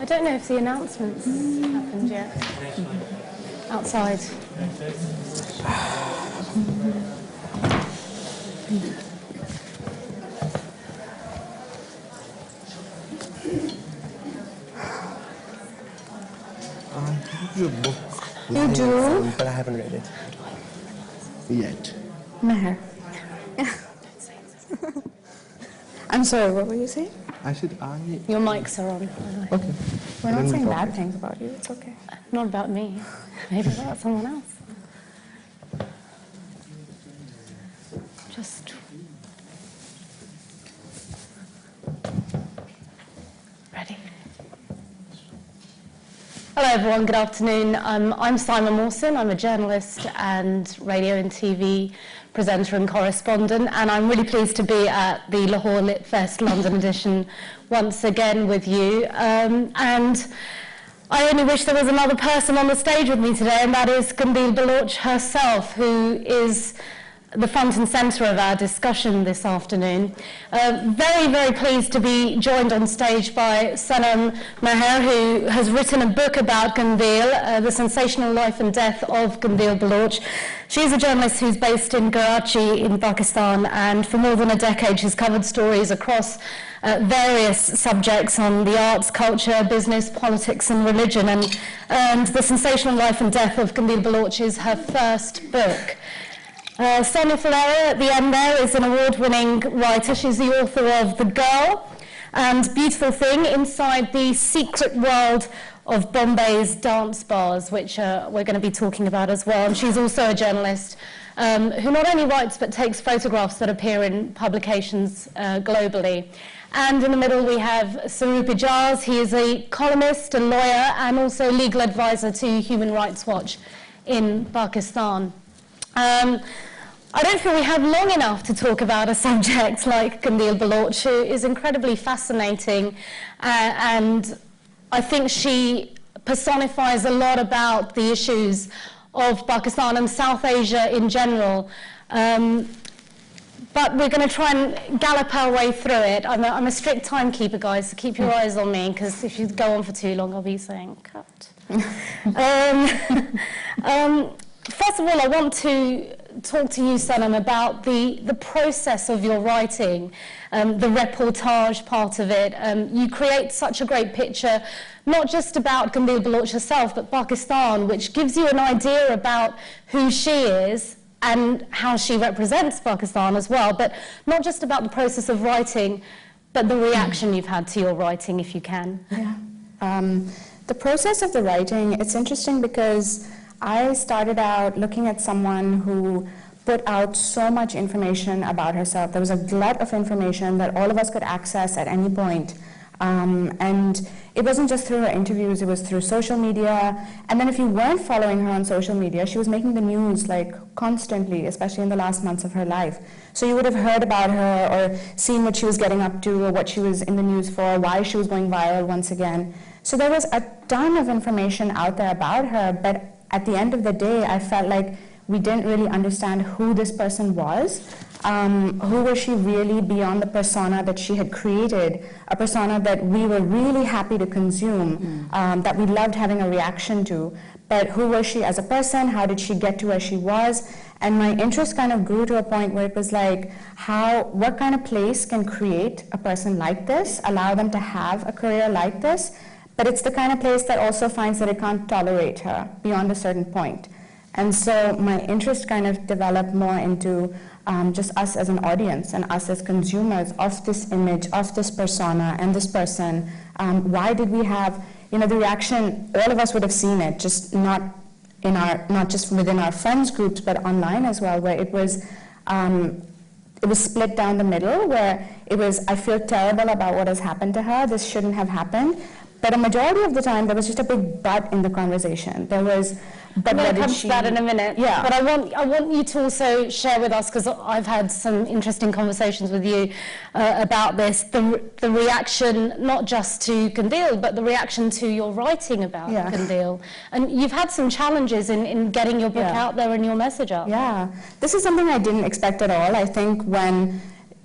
I don't know if the announcements happened yet. Outside. I have your book. You do? But I haven't read it yet. Maher. I'm sorry, what were you saying? I said Your mics are on. Okay. We're not saying bad things about you, it's okay. Not about me. Maybe about someone else. Just... Ready? Hello everyone, good afternoon. I'm Saima Mohsin. I'm a journalist and radio and TV presenter and correspondent, and I'm really pleased to be at the Lahore Lit Fest London edition once again with you. And I only wish there was another person on the stage with me today, and that is Qandeel Baloch herself, who is the front and centre of our discussion this afternoon. Very, very pleased to be joined on stage by Sanam Maher, who has written a book about Qandeel, The Sensational Life and Death of Qandeel Baloch. She's a journalist who's based in Karachi in Pakistan, and for more than a decade she's covered stories across various subjects on the arts, culture, business, politics and religion, and The Sensational Life and Death of Qandeel Baloch is her first book. Sonia Faleiro at the end there is an award-winning writer. She's the author of The Girl and Beautiful Thing Inside the Secret World of Bombay's Dance Bars, which we're going to be talking about as well. And she's also a journalist who not only writes but takes photographs that appear in publications globally. And in the middle we have Saroop Ijaz. He is a columnist, a lawyer, and also legal advisor to Human Rights Watch in Pakistan. I don't feel we have long enough to talk about a subject like Qandeel Baloch, who is incredibly fascinating, and I think she personifies a lot about the issues of Pakistan and South Asia in general. But we're going to try and gallop our way through it. I'm a strict timekeeper, guys, so keep your eyes on me, because if you go on for too long, I'll be saying, cut. First of all, I want to talk to you, Sanam, about the process of your writing, the reportage part of it. You create such a great picture, not just about Qandeel Baloch herself, but Pakistan, which gives you an idea about who she is and how she represents Pakistan as well, but not just about the process of writing, but the reaction you've had to your writing, if you can. Yeah. The process of the writing, it's interesting because I started out looking at someone who put out so much information about herself. There was a glut of information that all of us could access at any point. And it wasn't just through her interviews, it was through social media. And then if you weren't following her on social media, she was making the news like constantly, especially in the last months of her life. So you would have heard about her or seen what she was getting up to or what she was in the news for, why she was going viral once again. So there was a ton of information out there about her, but at the end of the day, I felt like we didn't really understand who this person was. Who was she really beyond the persona that she had created, a persona that we were really happy to consume, that we loved having a reaction to. But who was she as a person? How did she get to where she was? And my interest kind of grew to a point where it was like, what kind of place can create a person like this, allow them to have a career like this? But it's the kind of place that also finds that it can't tolerate her beyond a certain point. And so my interest kind of developed more into just us as an audience and us as consumers of this image, of this persona and this person. Why did we have, the reaction, all of us would have seen it, just not just within our friends groups, but online as well, where it was split down the middle, where it was, I feel terrible about what has happened to her, this shouldn't have happened. But a majority of the time, there was just a big but in the conversation. There was, but I'm going to come to that in a minute. Yeah. But I want you to also share with us, because I've had some interesting conversations with you about this, the reaction not just to Qandeel, but the reaction to your writing about Qandeel. And you've had some challenges in getting your book out there and your message out. Yeah. This is something I didn't expect at all. I think when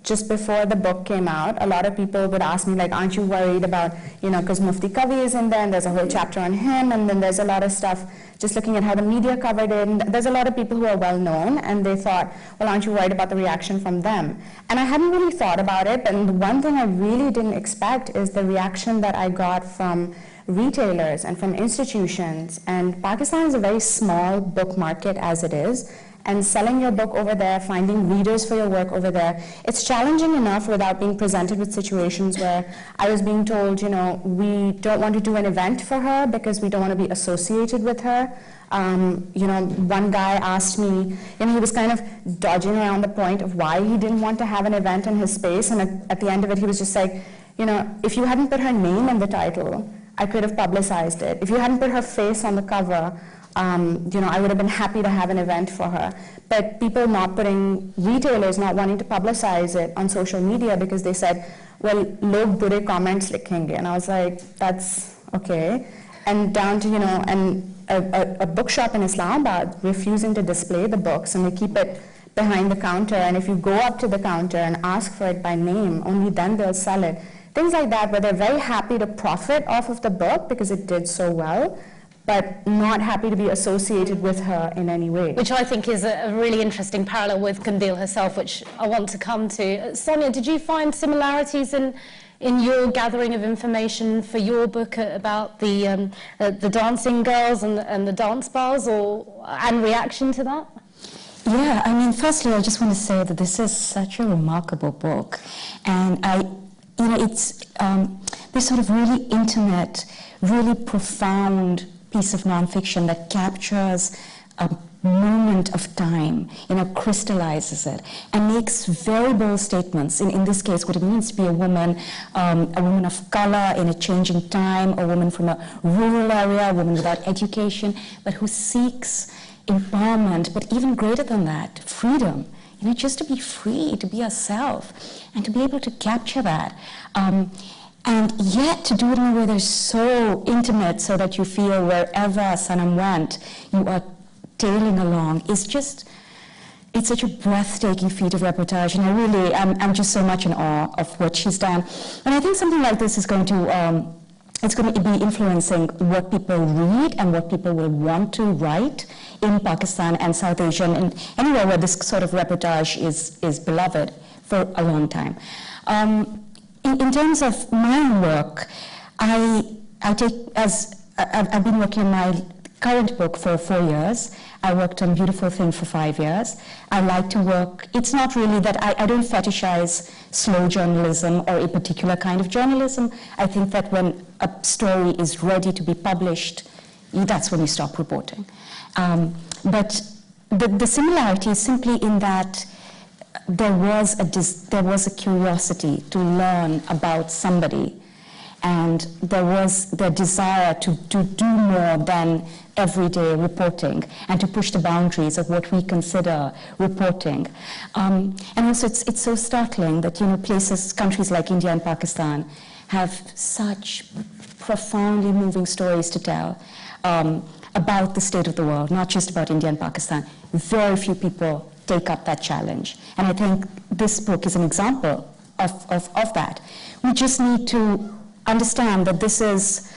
just before the book came out, a lot of people would ask me, like, aren't you worried about, because Mufti Kavi is in there, and there's a whole chapter on him, and then there's a lot of stuff just looking at how the media covered it. And there's a lot of people who are well known, and they thought, well, aren't you worried about the reaction from them? And I hadn't really thought about it, and the one thing I really didn't expect is the reaction that I got from retailers and from institutions. And Pakistan is a very small book market as it is. And selling your book over there, finding readers for your work over there, it's challenging enough without being presented with situations where I was being told, we don't want to do an event for her because we don't want to be associated with her. One guy asked me, he was kind of dodging around the point of why he didn't want to have an event in his space, and at the end of it, he was just like, if you hadn't put her name in the title, I could have publicized it. If you hadn't put her face on the cover, I would have been happy to have an event for her. But people retailers not wanting to publicize it on social media because they said, well, log bure comments likhenge. And I was like, that's okay. And down to, a bookshop in Islamabad refusing to display the books, and they keep it behind the counter. And if you go up to the counter and ask for it by name, only then they'll sell it. Things like that, where they're very happy to profit off of the book because it did so well, but not happy to be associated with her in any way. Which I think is a really interesting parallel with Qandeel herself, which I want to come to. Sonia, did you find similarities in your gathering of information for your book about the dancing girls and the dance bars, and reaction to that? Yeah, firstly, I just want to say that this is such a remarkable book, and it's this sort of really intimate, really profound piece of nonfiction that captures a moment of time, crystallizes it, and makes very bold statements. In this case, what it means to be a woman of color in a changing time, a woman from a rural area, a woman without education, but who seeks empowerment, but even greater than that, freedom. Just to be free, to be herself, and to be able to capture that. And yet to do it in a way that's so intimate, so that you feel wherever Sanam went, you are tailing along. It's such a breathtaking feat of reportage, and I'm just so much in awe of what she's done. And I think something like this is going to be influencing what people read and what people will want to write in Pakistan and South Asia, and anywhere where this sort of reportage is beloved for a long time. In terms of my own work, I've been working on my current book for 4 years. I worked on Beautiful Thing for 5 years. I like to work, it's not really that I don't fetishize slow journalism or a particular kind of journalism. I think that when a story is ready to be published, that's when you stop reporting. But the similarity is simply in that there was a curiosity to learn about somebody, and there was the desire to do more than everyday reporting and to push the boundaries of what we consider reporting. And also it's so startling that countries like India and Pakistan have such profoundly moving stories to tell about the state of the world, not just about India and Pakistan. Very few people take up that challenge. And I think this book is an example of that. We just need to understand that this is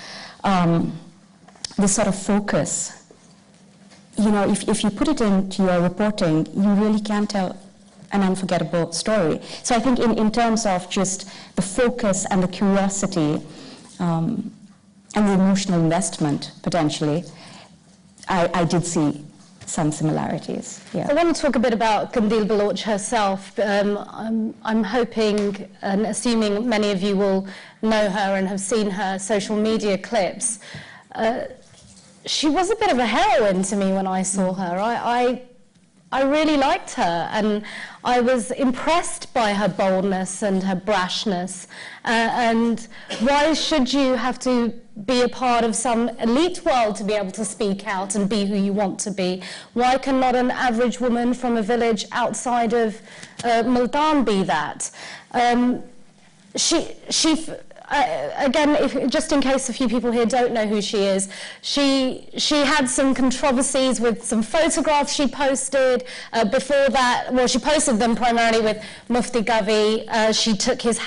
this sort of focus. If you put it into your reporting, you really can tell an unforgettable story. So I think in terms of just the focus and the curiosity and the emotional investment, potentially, I did see some similarities. Yeah. I want to talk a bit about Qandeel Baloch herself. I'm hoping and assuming many of you will know her and have seen her social media clips. She was a bit of a heroine to me when I saw her. I really liked her, and I was impressed by her boldness and her brashness. And why should you have to be a part of some elite world to be able to speak out and be who you want to be? Why cannot an average woman from a village outside of Multan be that? again, just in case a few people here don't know who she is, she had some controversies with some photographs she posted. Before that, well, she posted them primarily with Mufti Gavi. She took his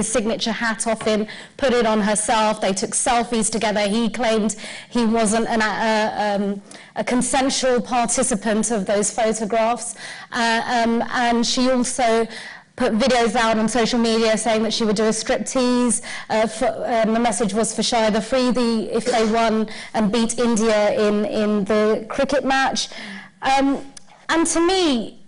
signature hat off him, put it on herself. They took selfies together. He claimed he wasn't a consensual participant of those photographs. And she also put videos out on social media saying that she would do a striptease. The message was for Shahid Afridi if they won and beat India in the cricket match. And to me,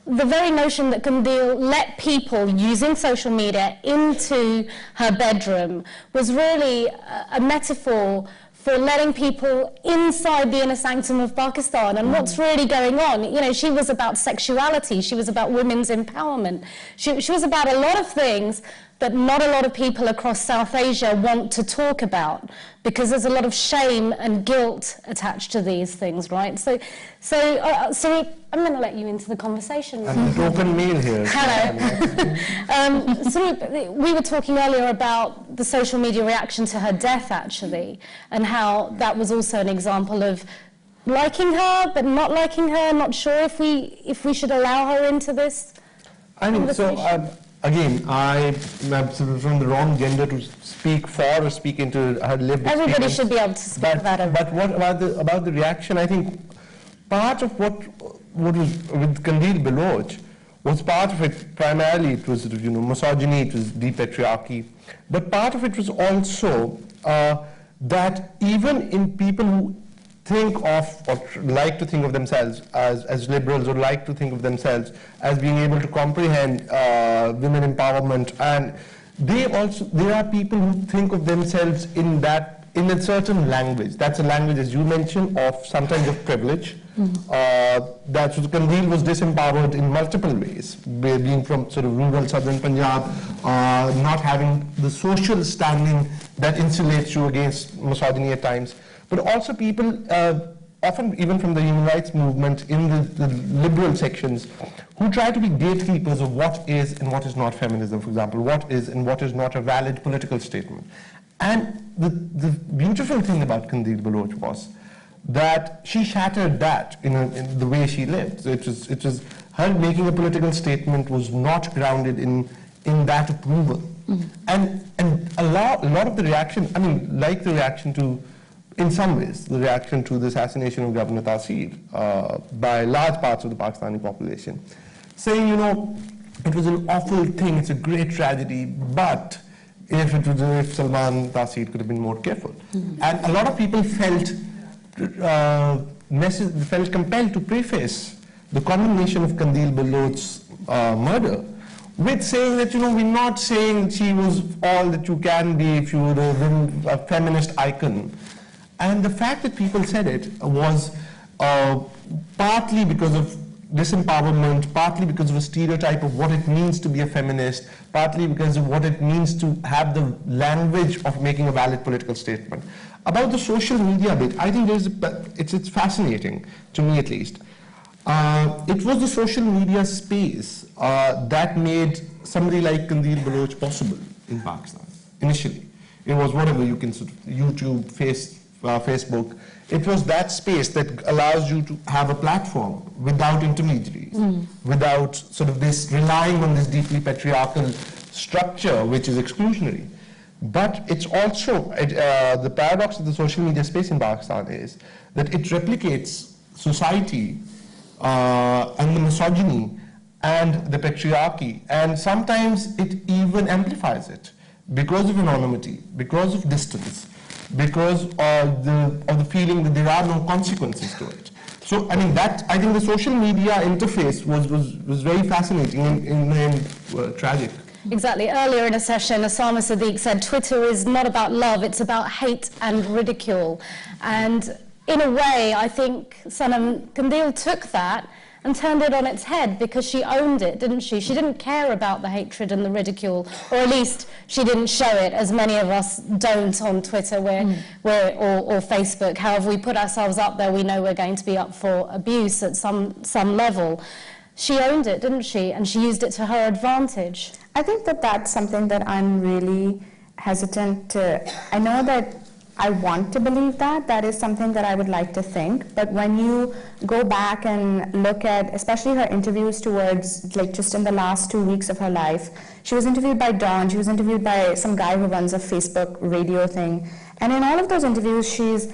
the very notion that Qandeel let people using social media into her bedroom was really a metaphor for letting people inside the inner sanctum of Pakistan and what's really going on. You know, she was about sexuality, she was about women's empowerment, she was about a lot of things that not a lot of people across South Asia want to talk about, because there's a lot of shame and guilt attached to these things, right? So I'm going to let you into the conversation. I'm the token male here. Hello. Saroop, we were talking earlier about the social media reaction to her death, actually, and how that was also an example of liking her, but not liking her, not sure if we should allow her into this. I mean, so again, I'm sort of from the wrong gender to speak for or speak into her lived experience. Everybody should be able to speak about her. But what about the reaction? I think part of what was with Qandeel Baloch was part of it. Primarily, it was sort of, misogyny. It was deep patriarchy. But part of it was also that even in people who think of or like to think of themselves as liberals, or like to think of themselves as being able to comprehend women empowerment, and there are people who think of themselves in a certain language. That's a language, as you mentioned, of sometimes of privilege. That Qandeel was disempowered in multiple ways, being from sort of rural southern Punjab, not having the social standing that insulates you against misogyny at times. But also people, often even from the human rights movement in the liberal sections, who try to be gatekeepers of what is and what is not feminism, for example, what is and what is not a valid political statement. And the beautiful thing about Qandeel Baloch was that she shattered that in the way she lived. So it was her making a political statement was not grounded in that approval. And a lot of the reaction, I mean, like the reaction to, in some ways, the reaction to the assassination of Governor Taseer by large parts of the Pakistani population, saying, it was an awful thing, it's a great tragedy, but if Salman Taseer could have been more careful. And a lot of people felt compelled to preface the condemnation of Qandeel Baloch's murder with saying that, we're not saying she was all that you can be if you were a feminist icon. And the fact that people said it was partly because of disempowerment, partly because of a stereotype of what it means to be a feminist, partly because of what it means to have the language of making a valid political statement. About the social media bit, I think it's fascinating, to me at least. It was the social media space that made somebody like Qandeel Baloch possible in Pakistan, initially. It was whatever you can sort of YouTube, Facebook. It was that space that allows you to have a platform without intermediaries, without sort of this relying on this deeply patriarchal structure which is exclusionary. But it's also, the paradox of the social media space in Pakistan is that it replicates society and the misogyny and the patriarchy, and sometimes it even amplifies it because of anonymity, because of distance, because of the feeling that there are no consequences to it. So, I mean, I think the social media interface was very fascinating and tragic. Exactly. Earlier in a session, Osama Sadiq said Twitter is not about love, it's about hate and ridicule. And in a way, I think Sanam Qandeel took that and turned it on its head, because she owned it, didn't she? She didn't care about the hatred and the ridicule, or at least she didn't show it, as many of us don't on Twitter or Facebook. However we put ourselves up there, we know we're going to be up for abuse at some level. She owned it, didn't she? And she used it to her advantage. I think that that's something that I'm really hesitant to, I know that I want to believe that. That is something that I would like to think. But when you go back and look at, especially her interviews towards, like just in the last 2 weeks of her life, she was interviewed by Dawn, she was interviewed by some guy who runs a Facebook radio thing. And in all of those interviews, she's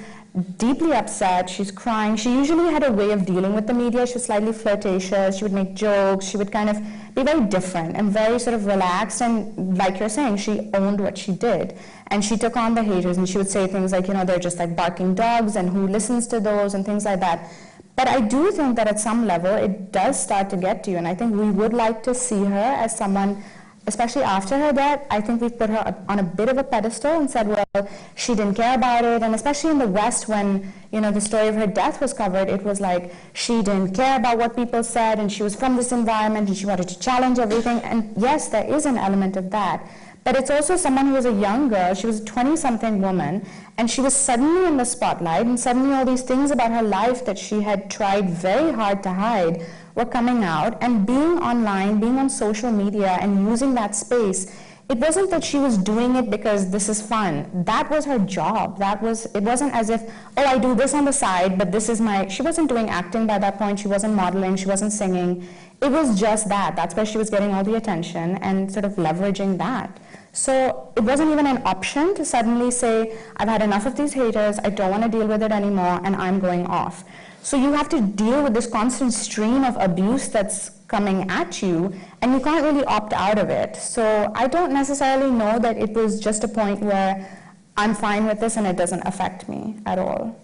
deeply upset, she's crying. She usually had a way of dealing with the media. She was slightly flirtatious, she would make jokes, she would kind of be very different and very sort of relaxed, and like you're saying, she owned what she did. And she took on the haters, and she would say things like, you know, they're just like barking dogs, and who listens to those, and things like that. But I do think that at some level, it does start to get to you, and I think we would like to see her as someone, especially after her death. I think we've put her on a bit of a pedestal and said, well, she didn't care about it. And especially in the West, when, you know, the story of her death was covered, it was like she didn't care about what people said, and she was from this environment, and she wanted to challenge everything. And yes, there is an element of that. But it's also someone who was a young girl. She was a 20-something woman, and she was suddenly in the spotlight, and suddenly all these things about her life that she had tried very hard to hide were coming out. And being online, being on social media and using that space, it wasn't that she was doing it because this is fun. That was her job. It wasn't as if, oh, I do this on the side, but this is she wasn't doing acting by that point. She wasn't modeling, she wasn't singing. It was just that. That's where she was getting all the attention and sort of leveraging that. So it wasn't even an option to suddenly say, I've had enough of these haters, I don't want to deal with it anymore, and I'm going off. So you have to deal with this constant stream of abuse that's coming at you, and you can't really opt out of it. So I don't necessarily know that it was just a point where I'm fine with this and it doesn't affect me at all.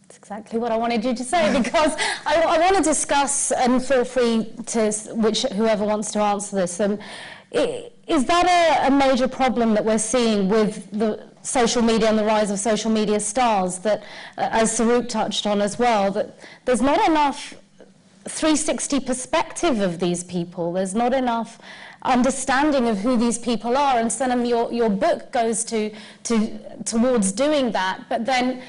That's exactly what I wanted you to say, because I want to discuss, and feel free to, whoever wants to answer this, is that a major problem that we're seeing with the social media and the rise of social media stars, that, as Saroop touched on as well, that there's not enough 360 perspective of these people, there's not enough understanding of who these people are, and Sanam, your book goes towards doing that, but then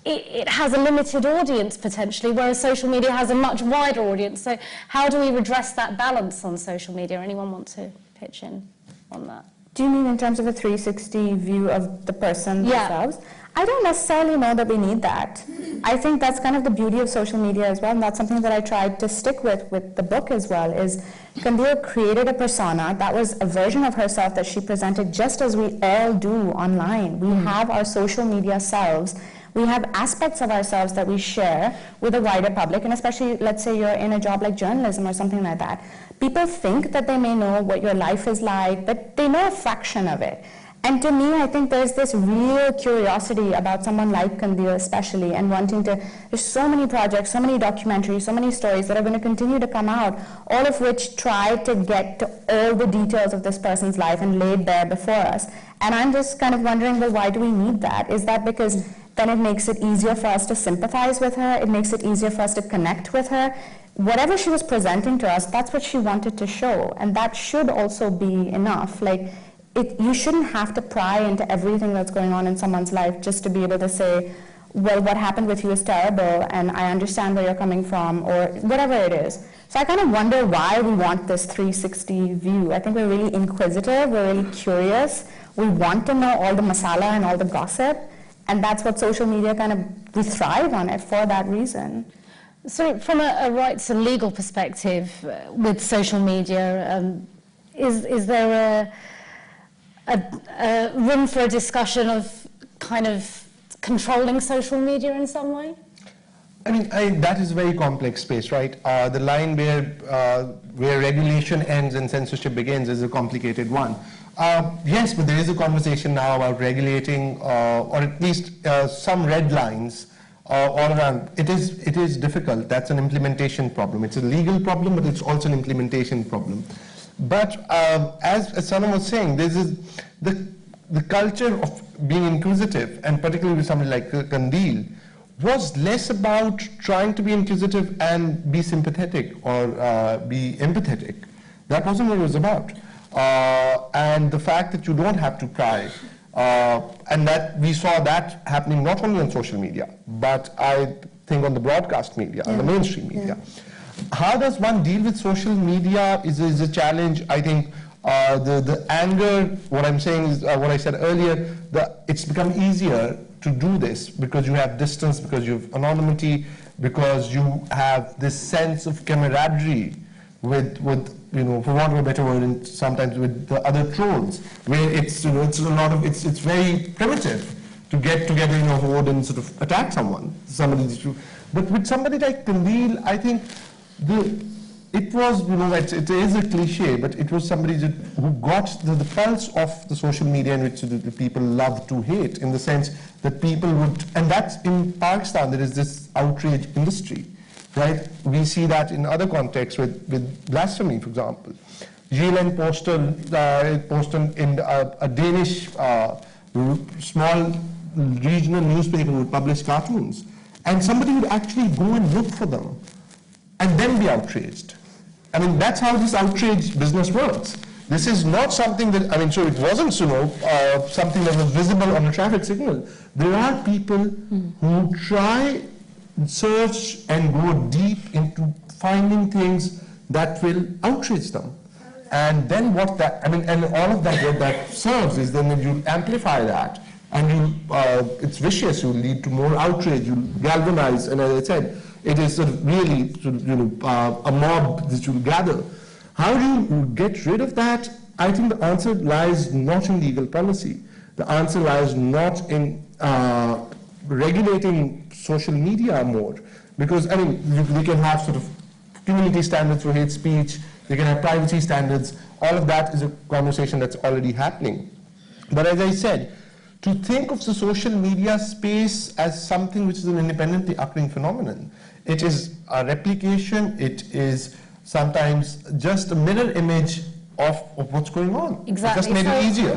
it has a limited audience potentially, whereas social media has a much wider audience. So how do we redress that balance on social media? Anyone want to pitch in on that? Do you mean in terms of a 360 view of the person themselves? I don't necessarily know that we need that. I think that's kind of the beauty of social media as well, and that's something that I tried to stick with the book as well, is Qandeel created a persona that was a version of herself that she presented just as we all do online. We have our social media selves. We have aspects of ourselves that we share with the wider public, and especially, let's say you're in a job like journalism or something like that. People think that they may know what your life is like, but they know a fraction of it. And to me, I think there's this real curiosity about someone like Qandeel especially, and wanting to, there's so many projects, so many documentaries, so many stories that are going to continue to come out, all of which try to get to all the details of this person's life and lay it bare before us. And I'm just kind of wondering, well, why do we need that? Is that because then it makes it easier for us to sympathize with her, it makes it easier for us to connect with her? Whatever she was presenting to us, that's what she wanted to show, and that should also be enough. Like, you shouldn't have to pry into everything that's going on in someone's life just to be able to say, well, what happened with you is terrible, and I understand where you're coming from, or whatever it is. So I kind of wonder why we want this 360 view. I think we're really inquisitive, we're really curious, we want to know all the masala and all the gossip, and that's what social media we thrive on it for that reason. So from a rights and legal perspective with social media, is there a room for a discussion of kind of controlling social media in some way? I mean, that is a very complex space, right? The line where regulation ends and censorship begins is a complicated one. Yes, but there is a conversation now about regulating, or at least some red lines all around. It is difficult. That's an implementation problem. It's a legal problem, but it's also an implementation problem. But as Sanam was saying, this is the culture of being inquisitive, and particularly with somebody like Qandeel, was less about trying to be inquisitive and be sympathetic or be empathetic. That wasn't what it was about. And the fact that you don't have to pry, and that we saw that happening not only on social media, but I think on the broadcast media, on the mainstream media. How does one deal with social media is a challenge, I think, The anger, what I'm saying is what I said earlier, it's become easier to do this because you have distance, because you have anonymity, because you have this sense of camaraderie with for want of a better word, and sometimes with the other trolls, where it's very primitive to get together in a horde and sort of attack but with somebody like Qandeel, I think it was, it is a cliche, but it was somebody who got the pulse of the social media in which the people love to hate, in the sense that people would, and that's in Pakistan, there is this outrage industry, right? We see that in other contexts with blasphemy, for example. Jylland posted in a Danish small regional newspaper would publish cartoons, and somebody would actually go and look for them and then be outraged. I mean, that's how this outrage business works. This is not something that, so it wasn't, something that was visible on a traffic signal. There are people who try, search, and go deep into finding things that will outrage them. And then and all of that, what that serves is then you amplify that, and it's vicious, you lead to more outrage, you galvanize, and as I said, it is really a mob that you gather. How do you get rid of that? I think the answer lies not in legal policy. The answer lies not in regulating social media more, because we can have sort of community standards for hate speech, they can have privacy standards. All of that is a conversation that's already happening. But as I said, to think of the social media space as something which is an independently occurring phenomenon, it is a replication, it is sometimes just a mirror image of what's going on. Exactly. It just made it easier.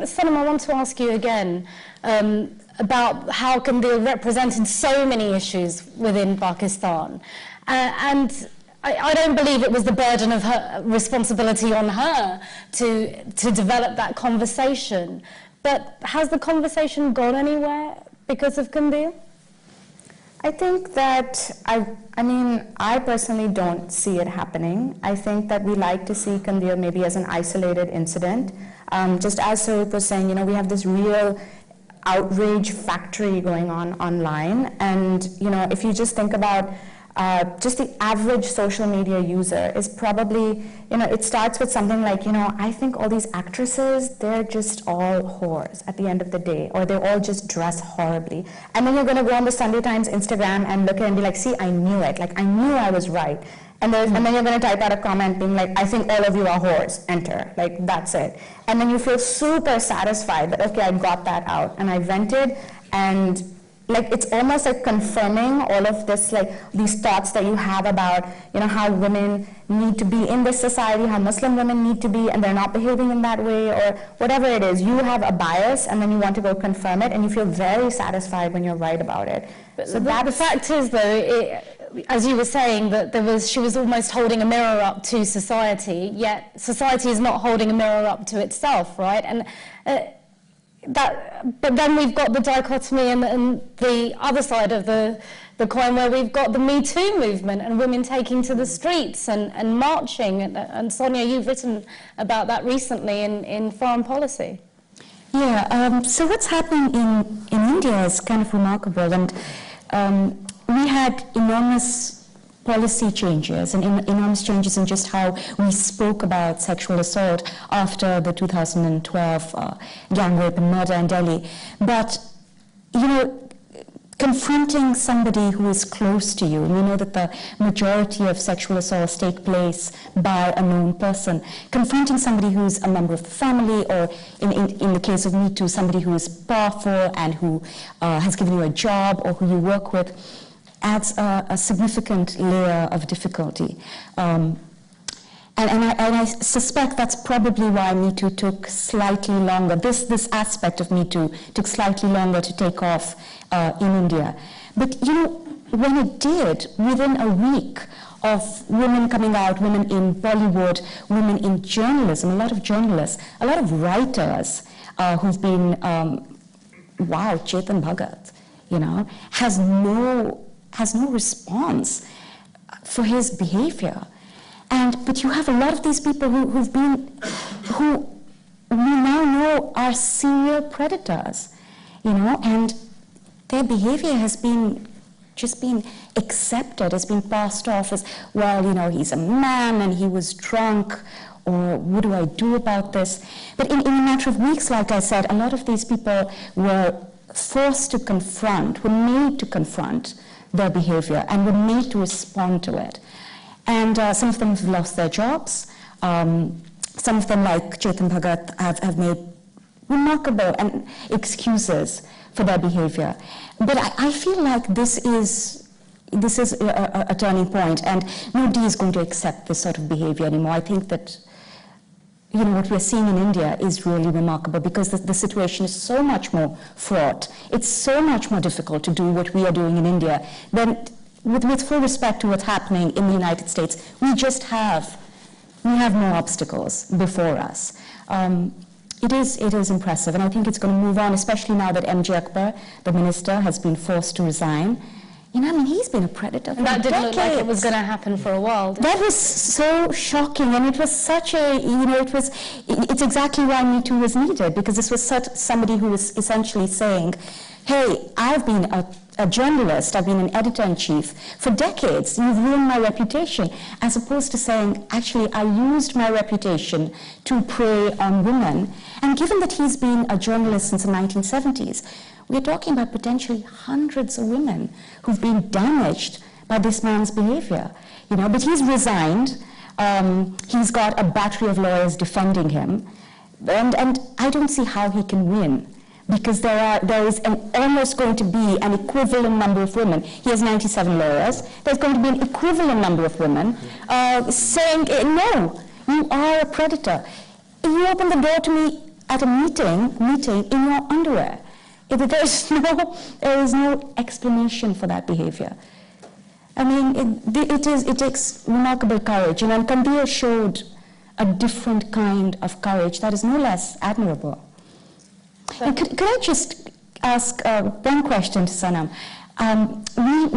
Sanam, I want to ask you again about how Qandeel represented so many issues within Pakistan. And I don't believe it was the burden of her responsibility on her to develop that conversation. But has the conversation gone anywhere because of Qandeel? I think that, I personally don't see it happening. I think that we like to see Qandeel maybe as an isolated incident. Just as Saroop was saying, we have this real outrage factory going on online. And, if you just think about just the average social media user is probably, it starts with something like, I think all these actresses, they're just all whores at the end of the day, or they all just dress horribly. And then you're going to go on the Sunday Times Instagram and look at it and be like, see, I knew it. Like, I knew I was right. And then you're going to type out a comment being like, I think all of you are whores, enter. Like, that's it. And then you feel super satisfied that, okay, I got that out. And I vented, and it's almost like confirming all of this, these thoughts that you have about, how women need to be in this society, how Muslim women need to be, and they're not behaving in that way, or whatever it is. You have a bias, and then you want to go confirm it, and you feel very satisfied when you're right about it. But so the fact is, though, as you were saying, that she was almost holding a mirror up to society, yet society is not holding a mirror up to itself, right? And but then we've got the dichotomy and the other side of the coin, where we've got the Me Too movement and women taking to the streets and marching. And Sonia, you've written about that recently in Foreign Policy. Yeah, so what's happening in India is kind of remarkable. And we had enormous policy changes and enormous changes in just how we spoke about sexual assault after the 2012 gang rape and murder in Delhi. But, confronting somebody who is close to you, and we know that the majority of sexual assaults take place by a known person, confronting somebody who's a member of the family, or in the case of Me Too, somebody who is powerful and who has given you a job or who you work with, adds a significant layer of difficulty. And I suspect that's probably why Me Too took slightly longer. This aspect of Me Too took slightly longer to take off in India. But when it did, within a week of women coming out, women in Bollywood, women in journalism, a lot of journalists, a lot of writers who've been, Chetan Bhagat, has no response for his behavior. But you have a lot of these people who who we now know are serial predators, and their behavior has just been accepted, has been passed off as, well, he's a man and he was drunk, or what do I do about this? But in a matter of weeks, like I said, a lot of these people were forced to confront, were made to confront their behavior and were made to respond to it. And some of them have lost their jobs. Some of them, like Chetan Bhagat, have made remarkable excuses for their behavior. But I feel like this is a turning point, and nobody is going to accept this sort of behavior anymore. I think that what we're seeing in India is really remarkable, because the situation is so much more fraught. It's so much more difficult to do what we are doing in India than, with full respect to what's happening in the United States. We have more obstacles before us. It is impressive, and I think it's going to move on, especially now that M.J. Akbar, the minister, has been forced to resign. He's been a predator for that didn't decades. look like it was going to happen for a while. That was so shocking, and it was such it's exactly why Me Too was needed, because this was somebody who was essentially saying, hey, I've been a journalist, I've been an editor-in-chief for decades, you've ruined my reputation, as opposed to saying, actually, I used my reputation to prey on women. And given that he's been a journalist since the 1970s, we're talking about potentially hundreds of women who've been damaged by this man's behavior. But he's resigned. He's got a battery of lawyers defending him, and I don't see how he can win, because there is almost going to be an equivalent number of women. He has 97 lawyers. There's going to be an equivalent number of women saying, no, you are a predator. You opened the door to me at a meeting in your underwear. There is no explanation for that behavior. It takes remarkable courage, and Qandeel showed a different kind of courage that is no less admirable. And could I just ask one question to Sanam?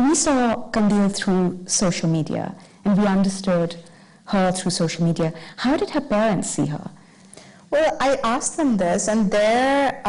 We saw Qandeel through social media, and we understood her through social media. How did her parents see her? Well, I asked them this, and their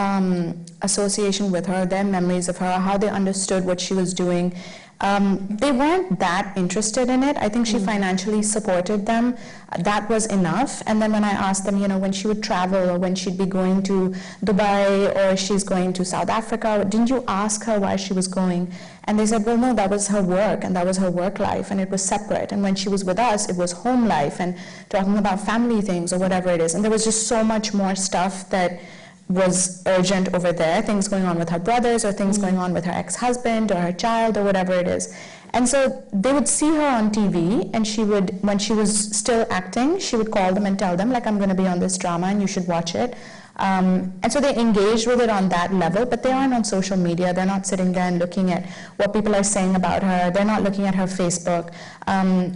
association with her, their memories of her, how they understood what she was doing, they weren't that interested in it. I think she financially supported them. That was enough. And then when I asked them, when she would travel, or when she'd be going to Dubai, or she's going to South Africa, didn't you ask her why she was going? And they said, well, no, that was her work, and that was her work life, and it was separate. And when she was with us, it was home life, and talking about family things, or whatever it is. And there was just so much more stuff that was urgent over there, things going on with her brothers, or things going on with her ex-husband, or her child, or whatever it is. And so they would see her on TV, and she would, when she was still acting, she would call them and tell them, like, I'm going to be on this drama, and you should watch it. And so they engaged with it on that level, but they aren't on social media. They're not sitting there and looking at what people are saying about her. They're not looking at her Facebook.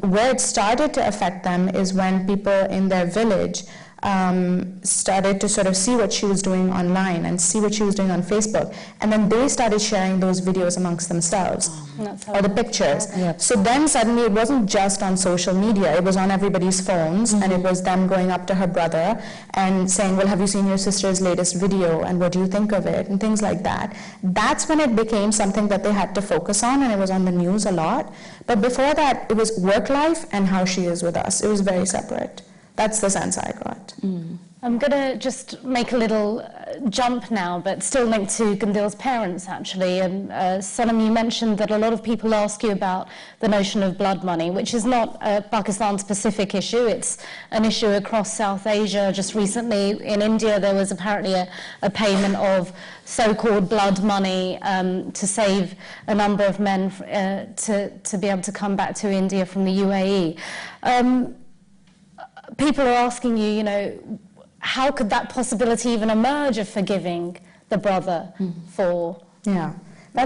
Where it started to affect them is when people in their village started to sort of see what she was doing online and see what she was doing on Facebook, and then they started sharing those videos amongst themselves, or the pictures. So then suddenly it wasn't just on social media, it was on everybody's phones, and it was them going up to her brother and saying, well, have you seen your sister's latest video, and what do you think of it, and things like that. That's when it became something that they had to focus on, and it was on the news a lot. But before that, it was work life and how she is with us. It was very separate. That's the sense I got. I'm going to just make a little jump now, but still linked to Qandeel's parents, actually. And Sanam, you mentioned that a lot of people ask you about the notion of blood money, which is not a Pakistan-specific issue. It's an issue across South Asia. Just recently in India, there was apparently a payment of so-called blood money to save a number of men to be able to come back to India from the UAE. People are asking you, how could that possibility even emerge of forgiving the brother for... Yeah.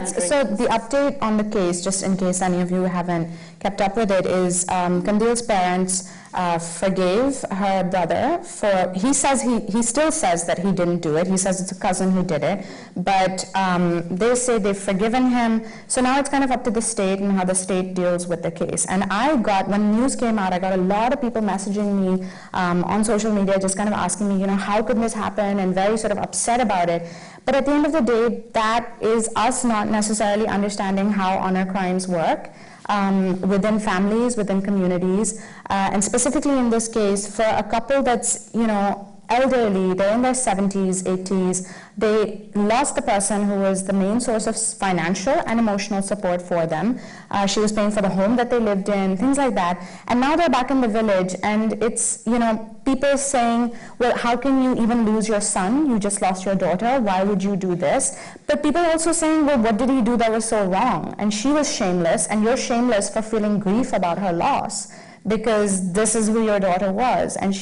So the update on the case, just in case any of you haven't kept up with it, is Qandeel's parents forgave her brother for, he still says that he didn't do it. He says it's a cousin who did it, but they say they've forgiven him. So now it's kind of up to the state and how the state deals with the case. And when news came out, I got a lot of people messaging me on social media, just kind of asking me, how could this happen, and very sort of upset about it. But at the end of the day, that is us not necessarily understanding how honor crimes work. Within families, within communities, and specifically in this case, for a couple that's, elderly, they're in their 70s, 80s, they lost the person who was the main source of financial and emotional support for them. She was paying for the home that they lived in, things like that. And now they're back in the village, and it's, people saying, well, how can you even lose your son? You just lost your daughter. Why would you do this? But people also saying, well, what did he do that was so wrong? And she was shameless, and you're shameless for feeling grief about her loss, because this is who your daughter was, and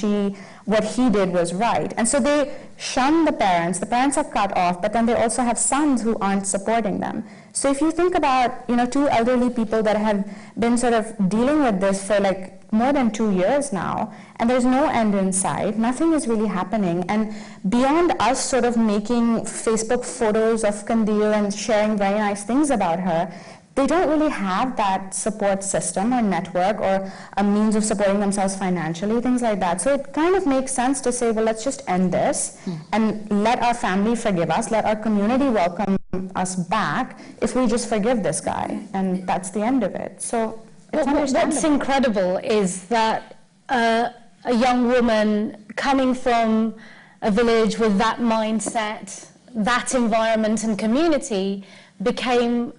what he did was right. And so they shun the parents are cut off, but then they also have sons who aren't supporting them. So if you think about, two elderly people that have been sort of dealing with this for like more than 2 years now, and there's no end in sight, nothing is really happening. And beyond us sort of making Facebook photos of Qandeel and sharing very nice things about her, they don't really have that support system or network or a means of supporting themselves financially, things like that. So it kind of makes sense to say, well, let's just end this and let our family forgive us, let our community welcome us back if we just forgive this guy. And that's the end of it. So it's understandable. What's incredible is that a young woman coming from a village with that mindset, that environment and community became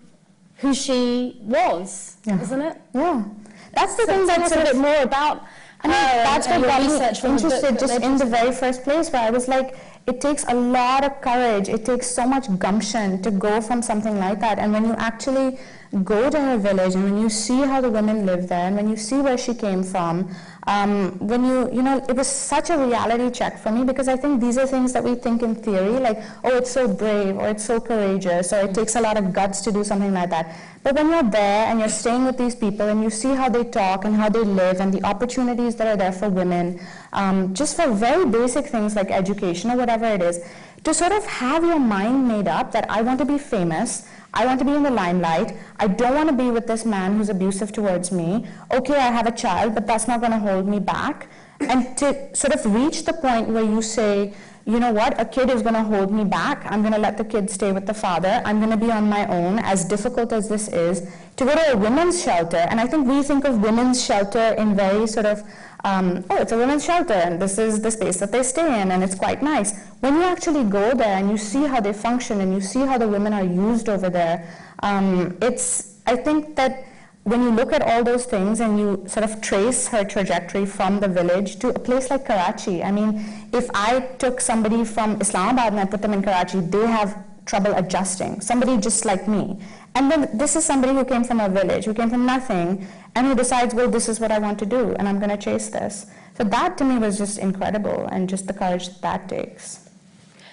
who she was, isn't it? Yeah. That's the thing that's a bit more about. That's what got me interested just in the very first place, where I was like, it takes a lot of courage, it takes so much gumption to go from something like that. And when you actually go to her village, and when you see how the women live there, and when you see where she came from, when it was such a reality check for me, because I think these are things that we think in theory, like, oh, it's so brave, or it's so courageous, or it takes a lot of guts to do something like that. But when you're there and you're staying with these people and you see how they talk and how they live and the opportunities that are there for women, just for very basic things like education or whatever it is, to sort of have your mind made up that I want to be famous, I want to be in the limelight, I don't want to be with this man who's abusive towards me, okay, I have a child, but that's not going to hold me back. And to sort of reach the point where you say, you know what, a kid is going to hold me back, I'm going to let the kid stay with the father, I'm going to be on my own, as difficult as this is, to go to a women's shelter. And I think we think of women's shelter in very sort of, oh, it's a women's shelter, and this is the space that they stay in, and it's quite nice. When you actually go there and you see how they function and you see how the women are used over there, I think that when you look at all those things and you sort of trace her trajectory from the village to a place like Karachi, I mean, if I took somebody from Islamabad and I put them in Karachi, they have trouble adjusting, somebody just like me. And then this is somebody who came from a village, who came from nothing, and who decides, well, this is what I want to do, and I'm going to chase this. So that to me was just incredible, and just the courage that takes.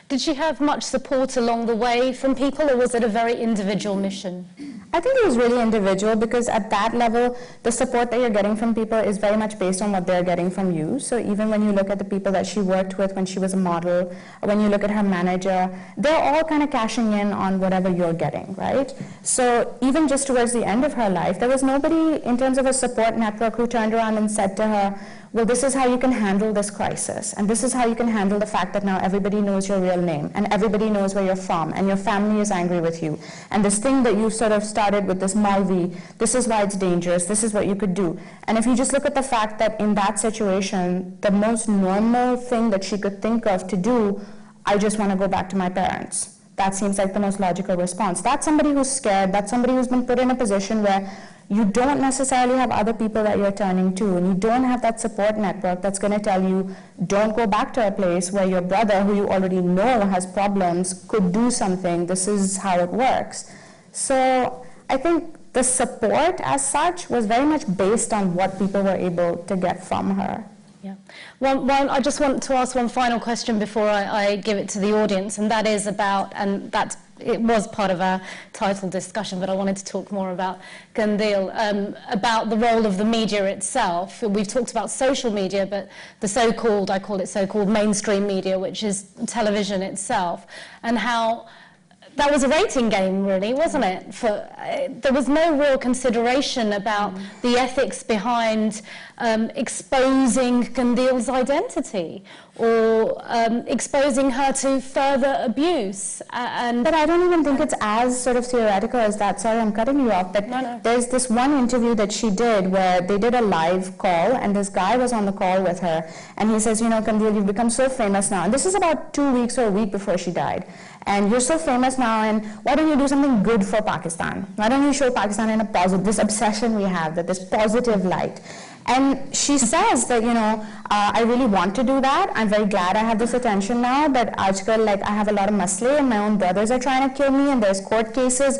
Did she have much support along the way from people, or was it a very individual mission? I think it was really individual, because at that level, the support that you're getting from people is very much based on what they're getting from you. So even when you look at the people that she worked with when she was a model, when you look at her manager, they're all kind of cashing in on whatever you're getting, right? So even just towards the end of her life, there was nobody in terms of a support network who turned around and said to her, well, this is how you can handle this crisis, and this is how you can handle the fact that now everybody knows your real name, and everybody knows where you're from, and your family is angry with you, and this thing that you sort of started with, this Malvi, this is why it's dangerous, this is what you could do. And if you just look at the fact that in that situation, the most normal thing that she could think of to do, I just want to go back to my parents. That seems like the most logical response. That's somebody who's scared, that's somebody who's been put in a position where you don't necessarily have other people that you're turning to, and you don't have that support network that's going to tell you, don't go back to a place where your brother, who you already know has problems, could do something. This is how it works. So I think the support as such was very much based on what people were able to get from her. Yeah. Well, I just want to ask one final question before I give it to the audience, and that is about, and that's it was part of our title discussion, but I wanted to talk more about Qandeel, about the role of the media itself. We've talked about social media, but the so-called, I call it so-called mainstream media, which is television itself, and how that was a rating game, really, wasn't it? There was no real consideration about the ethics behind exposing Qandeel's identity or exposing her to further abuse. But I don't even think it's as sort of theoretical as that. Sorry, I'm cutting you off. But no. There's this one interview that she did where they did a live call, and this guy was on the call with her, and he says, you know, Qandeel, you've become so famous now. And this is about 2 weeks or a week before she died. And you're so famous now, and why don't you do something good for Pakistan? Why don't you show Pakistan in a positive, this obsession we have, that this positive light? And she says that, you know, I really want to do that. I'm very glad I have this attention now, but aajkal, like, I have a lot of masle, and my own brothers are trying to kill me, and there's court cases.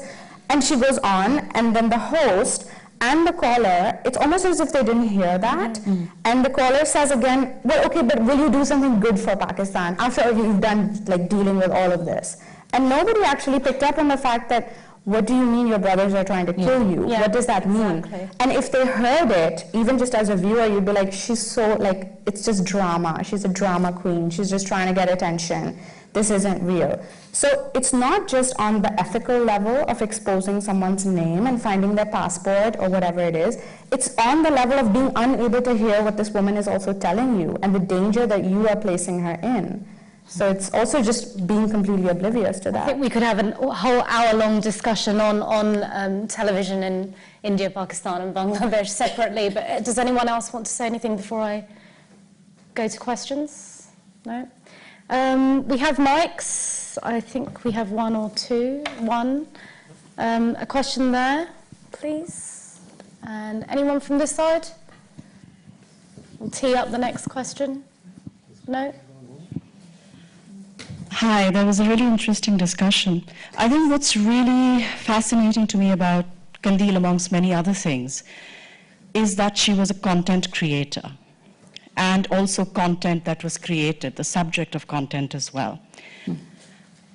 And she goes on, and then the host and the caller, it's almost as if they didn't hear that. And the caller says again, well, okay, but will you do something good for Pakistan after you've done, like, dealing with all of this? And nobody actually picked up on the fact that, what do you mean your brothers are trying to kill you? Yeah, what does that mean? exactly. And if they heard it, even just as a viewer, you'd be like, she's so, like, it's just drama. She's a drama queen. She's just trying to get attention. This isn't real. So it's not just on the ethical level of exposing someone's name and finding their passport or whatever it is. It's on the level of being unable to hear what this woman is also telling you and the danger that you are placing her in. So it's also just being completely oblivious to that. I think we could have a whole hour-long discussion on television in India, Pakistan and Bangladesh separately, but does anyone else want to say anything before I go to questions? No? We have mics. I think we have one or two. One. A question there, please. And anyone from this side? We'll tee up the next question. No? Hi, that was a really interesting discussion. I think what's really fascinating to me about Qandeel, amongst many other things, is that she was a content creator, and also content that was created, the subject of content as well.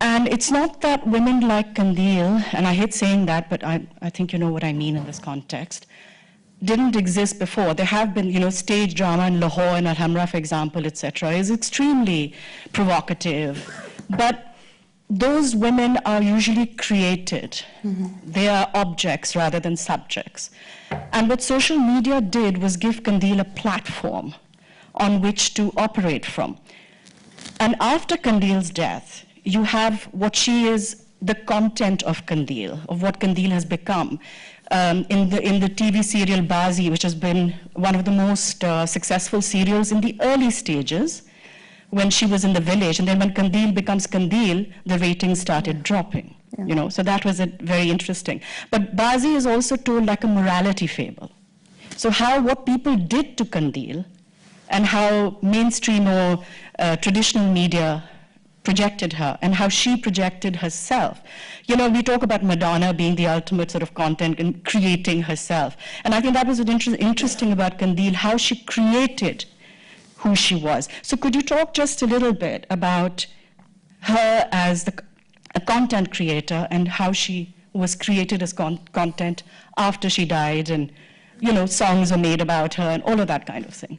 And it's not that women like Qandeel, and I hate saying that, but I think you know what I mean in this context, didn't exist before. There have been, you know, stage drama in Lahore and Alhambra, for example, etc., is extremely provocative. But those women are usually created. They are objects rather than subjects. And what social media did was give Qandeel a platform on which to operate from. And after Qandeel's death, you have what she is, the content of Qandeel, of what Qandeel has become. In the TV serial Bazi, which has been one of the most successful serials in the early stages, when she was in the village, and then when Qandeel becomes Qandeel, the ratings started dropping. You know, so that was very interesting. But Bazi is also told like a morality fable. So what people did to Qandeel, and how mainstream or traditional media projected her, and how she projected herself. You know, we talk about Madonna being the ultimate sort of content and creating herself. And I think that was what's interesting about Qandeel, how she created who she was. So could you talk just a little bit about her as a content creator and how she was created as content after she died, and, you know, songs were made about her and all of that kind of thing?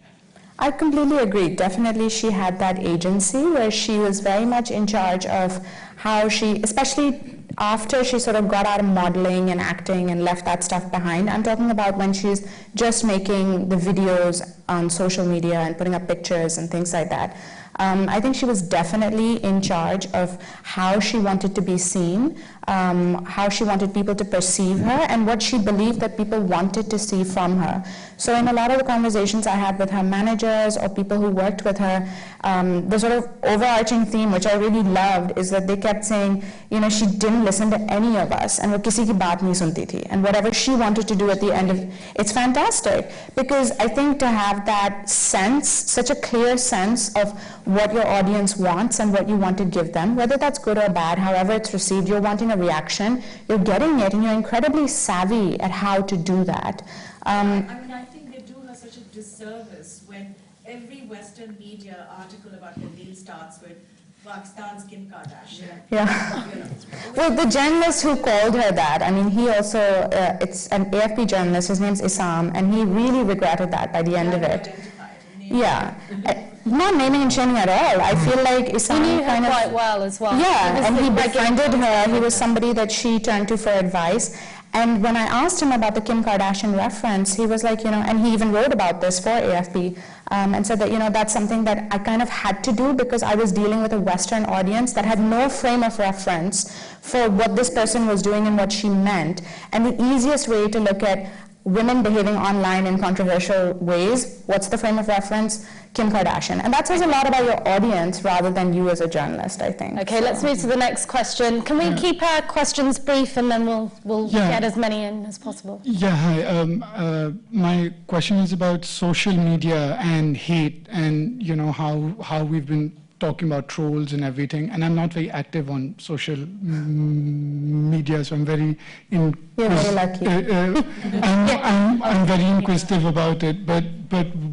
I completely agree. Definitely she had that agency where she was very much in charge of how she, especially after she sort of got out of modeling and acting and left that stuff behind. I'm talking about when she's just making the videos on social media and putting up pictures and things like that. I think she was definitely in charge of how she wanted to be seen, how she wanted people to perceive her, and what she believed that people wanted to see from her. So in a lot of the conversations I had with her managers or people who worked with her, the sort of overarching theme, which I really loved, is that they kept saying, you know, she didn't listen to any of us, and wo kisi ki baat nahi sunti thi. And whatever she wanted to do at the end of it's fantastic, because I think to have that sense, such a clear sense of what your audience wants and what you want to give them, whether that's good or bad, however it's received, you're wanting a reaction, you're getting it, and you're incredibly savvy at how to do that. I mean, I think they do her such a disservice when every Western media article about Qandeel starts with, Pakistan's Kim Kardashian. Yeah. You know. Well, the journalist who called her that, I mean, he also, it's an AFP journalist, his name's Issam, and he really regretted that by the end of it. Yeah. Not naming and shaming at all. I feel like He Issam knew her kind of... quite well as well. Yeah, and he befriended her. He was Yeah. somebody that she turned to for advice. And when I asked him about the Kim Kardashian reference, he was like, and he even wrote about this for AFP, and said that, that's something that I kind of had to do because I was dealing with a Western audience that had no frame of reference for what this person was doing and what she meant. And the easiest way to look at women behaving online in controversial ways, what's the frame of reference? Kim Kardashian. And that says a lot about your audience rather than you as a journalist, I think. Okay, let's move to the next question. Can we keep our questions brief and then we'll get as many in as possible? Yeah, hi. My question is about social media and hate and, how we've been talking about trolls and everything. And I'm not very active on social media, so I'm very... You're very lucky. I'm very inquisitive about it, but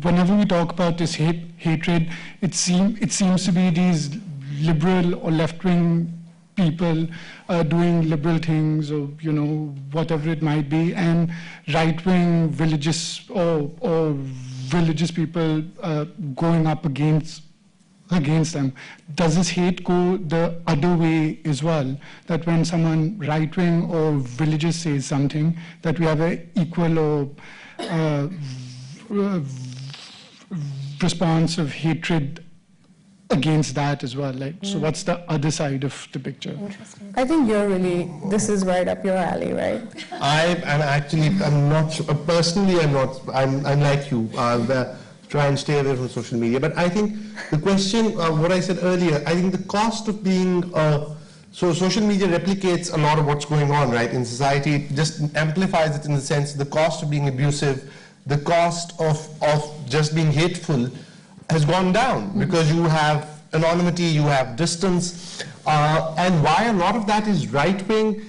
whenever we talk about this hatred, it seems to be these liberal or left-wing people doing liberal things, or whatever it might be, and right-wing religious or religious people going up against them. Does this hate go the other way as well? That when someone right-wing or religious says something, that we have an equal or response of hatred against that as well? So what's the other side of the picture? Interesting. I think this is right up your alley, right? I'm not, personally I'm not, I'm like you. Try and stay away from social media. But I think the question, what I said earlier, I think the cost of being, so social media replicates a lot of what's going on, right, in society. It just amplifies it in the sense the cost of being abusive, the cost of just being hateful has gone down because you have anonymity, you have distance, and why a lot of that is right-wing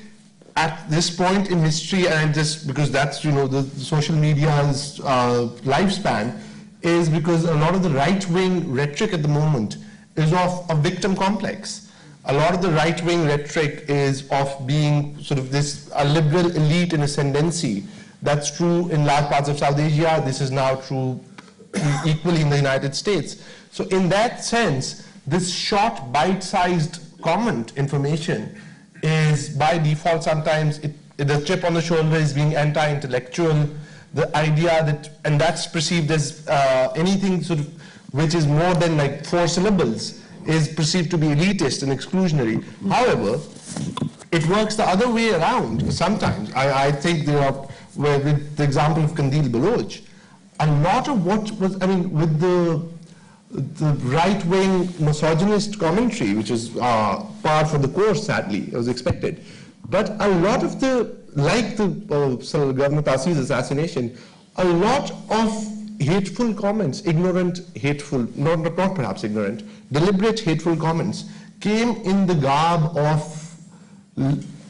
at this point in history, and just because that's, the social media's lifespan, is because a lot of the right-wing rhetoric at the moment is of a victim complex. A lot of the right-wing rhetoric is of being sort of a liberal elite in ascendancy. That's true in large parts of South Asia. This is now true equally in the United States. So in that sense, this short, bite-sized comment information is by default sometimes, the chip on the shoulder is being anti-intellectual. The idea that, and that's perceived as anything sort of which is more than like 4 syllables is perceived to be elitist and exclusionary. However, it works the other way around sometimes. I think there are, with the example of Qandeel Baloch, a lot of what was, with the right-wing misogynist commentary, which is par for the course, sadly, it was expected. But a lot of like the Governor Tasi's assassination, a lot of hateful comments, ignorant, hateful, not perhaps ignorant, deliberate hateful comments came in the garb of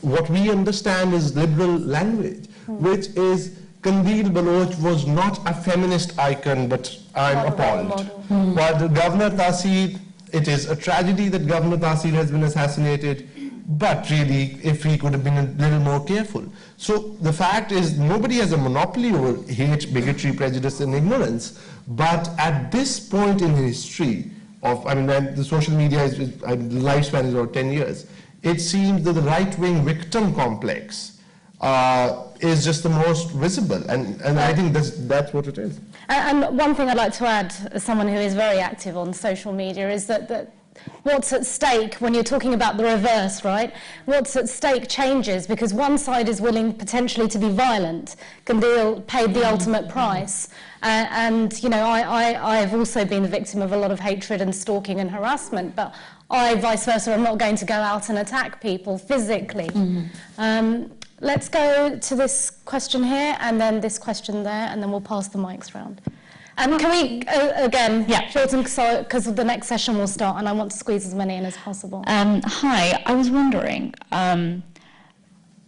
what we understand as liberal language, which is Qandeel Baloch was not a feminist icon, but I'm appalled. While the Governor Tasi, it is a tragedy that Governor Tasi has been assassinated, but really, if he could have been a little more careful. So the fact is, nobody has a monopoly over hate, bigotry, prejudice, and ignorance. But at this point in history, when the social media the lifespan is about 10 years, it seems that the right-wing victim complex is just the most visible, and I think that's what it is. And one thing I'd like to add, as someone who is very active on social media, is that what's at stake when you're talking about the reverse, right? What's at stake changes because one side is willing potentially to be violent. Qandeel paid the ultimate price. I've also been the victim of a lot of hatred and stalking and harassment, but I, vice versa, am not going to go out and attack people physically. Let's go to this question here, and then this question there, and then we'll pass the mics around. And can we, again, shorten, because the next session will start, and I want to squeeze as many in as possible. Hi, I was wondering,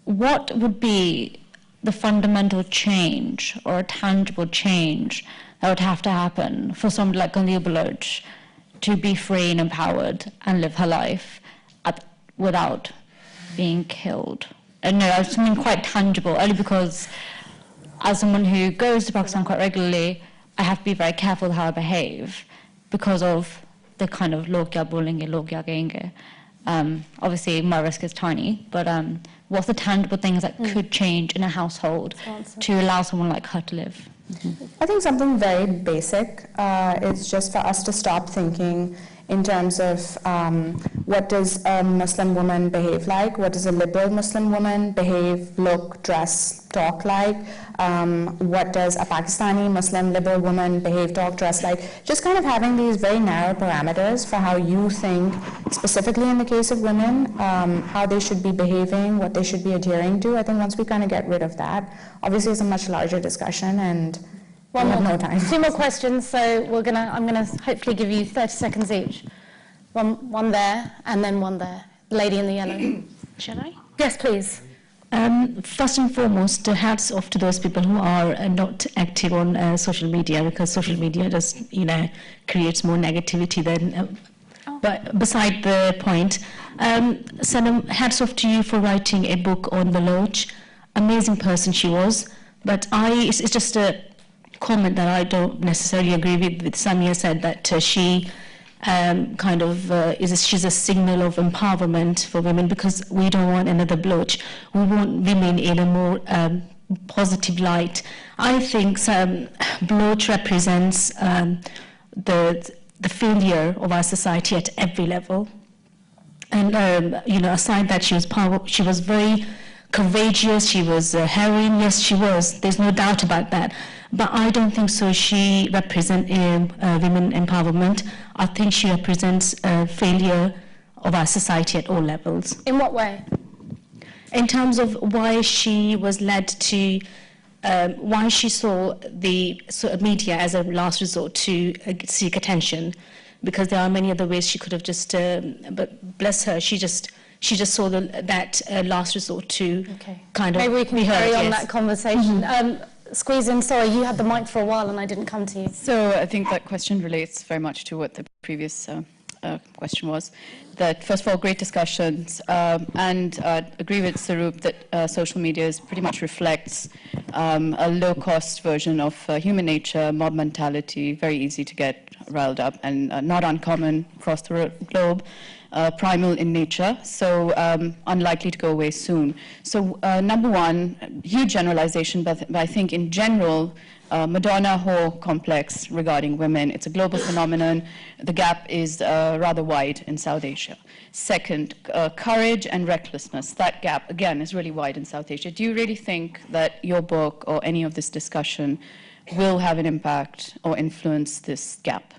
what would be the fundamental change or a tangible change that would have to happen for somebody like Qandeel Baloch to be free and empowered and live her life without being killed. And no, it's something quite tangible, only because as someone who goes to Pakistan quite regularly, I have to be very careful how I behave because of the kind of log kya bolenge, log kya kahenge. Obviously, my risk is tiny, but what's the tangible things that could change in a household to allow someone like her to live? I think something very basic is just for us to stop thinking in terms of what does a Muslim woman behave like, what does a liberal Muslim woman behave, look, dress, talk like, what does a Pakistani Muslim liberal woman behave, talk, dress like. Just kind of having these very narrow parameters for how you think, specifically in the case of women, how they should be behaving, what they should be adhering to. I think once we kind of get rid of that, obviously it's a much larger discussion, and we have no time. 2 more questions, so I'm gonna hopefully give you 30 seconds each. One there, and then one there. The lady in the yellow. Shall I? Yes, please. First and foremost, hats off to those people who are not active on social media, because social media just, creates more negativity than. But beside the point, Sanam, hats off to you for writing a book on Baloch. Amazing person she was, but it's just a comment that I don't necessarily agree with. Samia said that she she's a signal of empowerment for women, because we don't want another Baloch. We want women in a more positive light. I think Baloch represents the failure of our society at every level. And aside that she was very courageous, she was a heroine, yes she was, there's no doubt about that. But I don't think so she represents women empowerment. I think she represents a failure of our society at all levels. In what way? In terms of why she was led to, why she saw the media as a last resort to seek attention, because there are many other ways she could have just, but bless her, she just saw that last resort to kind of maybe we can be heard, carry on that conversation. Squeeze in, sorry, you had the mic for a while and I didn't come to you. So I think that question relates very much to what the previous question was. That first of all, great discussions, and agree with Saroop that social media pretty much reflects a low-cost version of human nature, mob mentality, very easy to get riled up, and not uncommon across the globe. Primal in nature, so unlikely to go away soon. So number one, huge generalization, but I think in general, Madonna whole complex regarding women. It's a global phenomenon. The gap is rather wide in South Asia. Second, courage and recklessness. That gap, again, is really wide in South Asia. Do you really think that your book or any of this discussion will have an impact or influence this gap?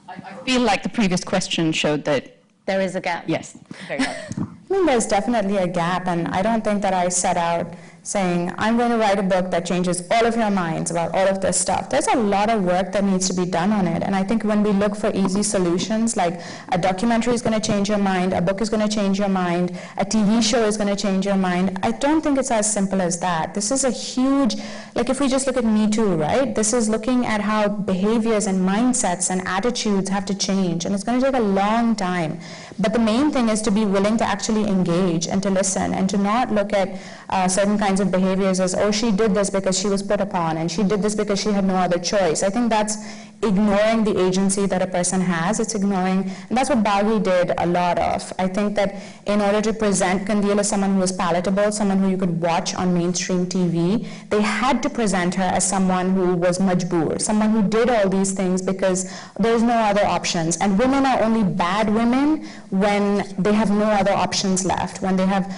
I feel like the previous question showed that there is a gap. Yes, very much. I mean, there's definitely a gap, and I don't think that I set out saying, I'm going to write a book that changes all of your minds about all of this stuff. There's a lot of work that needs to be done on it, and I think when we look for easy solutions, like a documentary is going to change your mind, a book is going to change your mind, a TV show is going to change your mind, I don't think it's as simple as that. This is a huge, like if we just look at Me Too, right? This is looking at how behaviors and mindsets and attitudes have to change, and it's going to take a long time. But the main thing is to be willing to actually engage and to listen, and to not look at certain kinds of behaviors as, oh, she did this because she was put upon, and she did this because she had no other choice. I think that's ignoring the agency that a person has. It's ignoring, and that's what Baghi did a lot of. I think that in order to present Qandeel as someone who was palatable, someone who you could watch on mainstream TV, they had to present her as someone who was majboor, someone who did all these things because there's no other options. And women are only bad women when they have no other options left, when they have,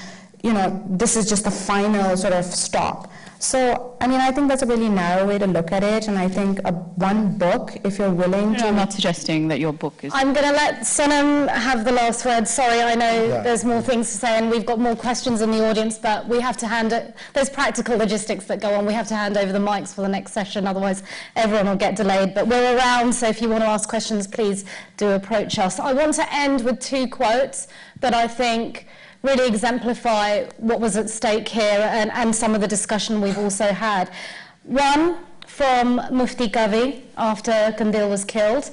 this is just the final sort of stop. So, I mean, I think that's a really narrow way to look at it, and I think one book, if you're willing to... I'm not suggesting that your book is... I'm going to let Sanam have the last word. Sorry, I know there's more things to say, and we've got more questions in the audience, but we have to hand it... There's practical logistics that go on. We have to hand over the mics for the next session, otherwise everyone will get delayed. But we're around, so if you want to ask questions, please do approach us. I want to end with 2 quotes that I think really exemplify what was at stake here and some of the discussion we've also had. One from Mufti Kavi after Qandeel was killed.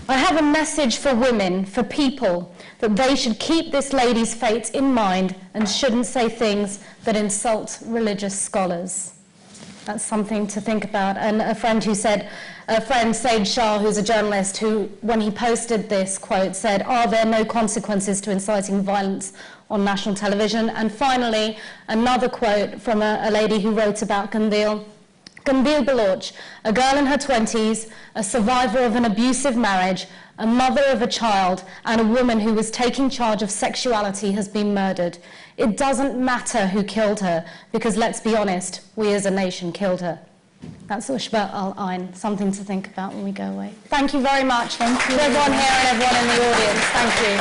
I have a message for women, for people, that they should keep this lady's fate in mind and shouldn't say things that insult religious scholars. That's something to think about. And a friend Said Shah, who's a journalist, who, when he posted this quote, said, "Are there no consequences to inciting violence on national television?" And finally, another quote from a lady who wrote about Qandeel. Qandeel Baloch, a girl in her 20s, a survivor of an abusive marriage, a mother of a child, and a woman who was taking charge of sexuality, has been murdered. It doesn't matter who killed her, because let's be honest, we as a nation killed her. That's Ushba al-Ain, something to think about when we go away. Thank you very much. Thank you. To everyone here and everyone in the audience. Thank you.